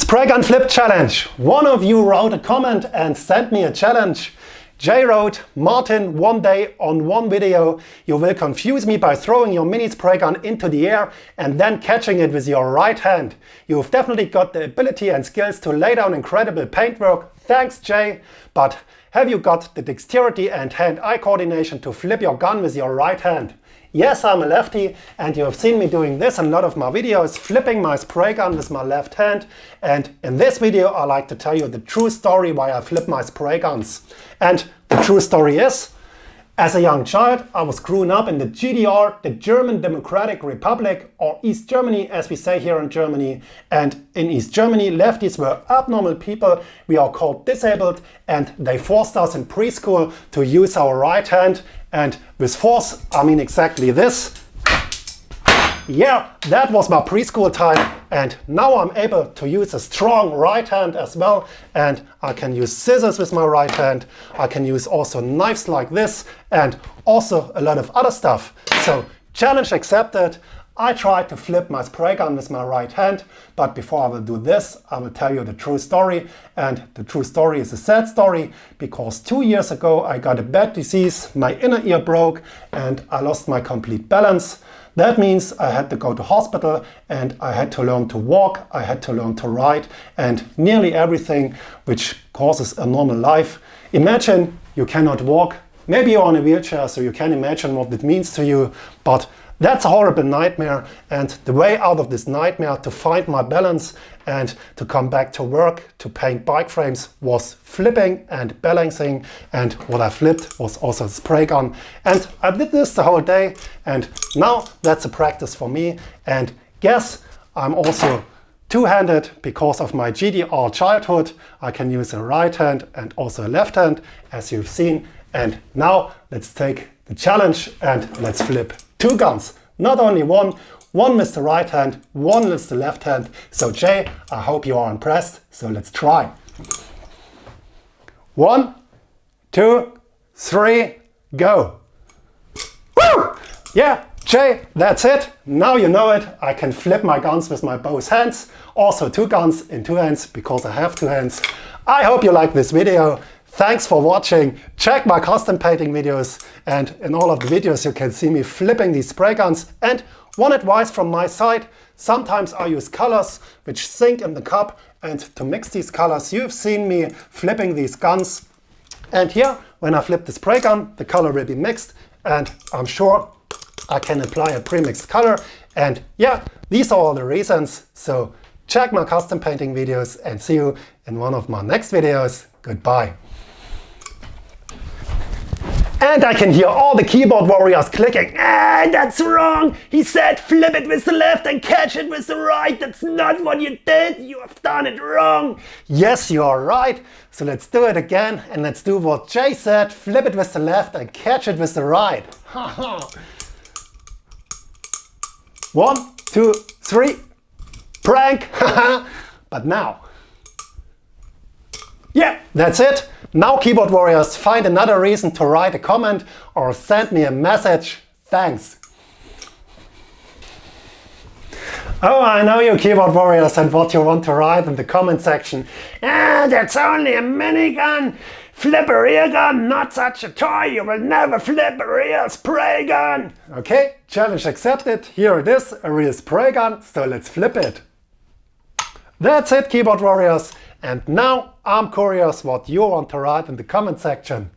Spray gun flip challenge. One of you wrote a comment and sent me a challenge. Jay wrote, Martin, one day on one video you will confuse me by throwing your mini spray gun into the air and then catching it with your right hand. You've definitely got the ability and skills to lay down incredible paintwork. Thanks, Jay. But have you got the dexterity and hand-eye coordination to flip your gun with your right hand? Yes, I'm a lefty, and you have seen me doing this in a lot of my videos, flipping my spray gun with my left hand. And in this video, I like to tell you the true story why I flip my spray guns. And the true story is, as a young child, I was growing up in the GDR, the German Democratic Republic, or East Germany, as we say here in Germany. And in East Germany, lefties were abnormal people. We are called disabled, and they forced us in preschool to use our right hand. And with force, I mean exactly this. Yeah, that was my preschool time, and now I'm able to use a strong right hand as well, and I can use scissors with my right hand. I can use also knives like this and also a lot of other stuff. So challenge accepted. I tried to flip my spray gun with my right hand, but before I will do this, I will tell you the true story. And the true story is a sad story, because 2 years ago I got a bad disease, my inner ear broke and I lost my complete balance. That means I had to go to hospital and I had to learn to walk, I had to learn to ride, and nearly everything which causes a normal life. Imagine you cannot walk. Maybe you're on a wheelchair, so you can imagine what it means to you, but that's a horrible nightmare. And the way out of this nightmare to find my balance and to come back to work, to paint bike frames, was flipping and balancing. And what I flipped was also a spray gun. And I did this the whole day. And now that's a practice for me. And guess I'm also two-handed because of my GDR childhood. I can use a right hand and also a left hand, as you've seen. And now let's take the challenge and let's flip two guns. Not only one with the right hand, one with the left hand. So Jay, I hope you are impressed. So let's try. 1, 2, 3, go. Woo! Yeah, Jay, that's it. Now you know it. I can flip my guns with my both hands. Also two guns in two hands because I have two hands. I hope you like this video. Thanks for watching. Check my custom painting videos, and in all of the videos you can see me flipping these spray guns. And one advice from my side, sometimes I use colors which sink in the cup, and to mix these colors you've seen me flipping these guns. And here, when I flip the spray gun, the color will be mixed, and I'm sure I can apply a pre-mixed color. And yeah, these are all the reasons. So check my custom painting videos and see you in one of my next videos. Goodbye. And I can hear all the keyboard warriors clicking. Ah, that's wrong! He said flip it with the left and catch it with the right. That's not what you did. You have done it wrong. Yes, you are right. So let's do it again, and let's do what Jay said. Flip it with the left and catch it with the right. 1, 2, 3. Prank! But now. Yeah, that's it. Now, keyboard warriors, find another reason to write a comment or send me a message. Thanks. Oh, I know you keyboard warriors and what you want to write in the comment section. Ah, that's only a minigun. Flip a rear gun, not such a toy. You will never flip a real spray gun. Okay, challenge accepted. Here it is, a real spray gun. So let's flip it. That's it, keyboard warriors. And now I'm curious what you want to write in the comment section.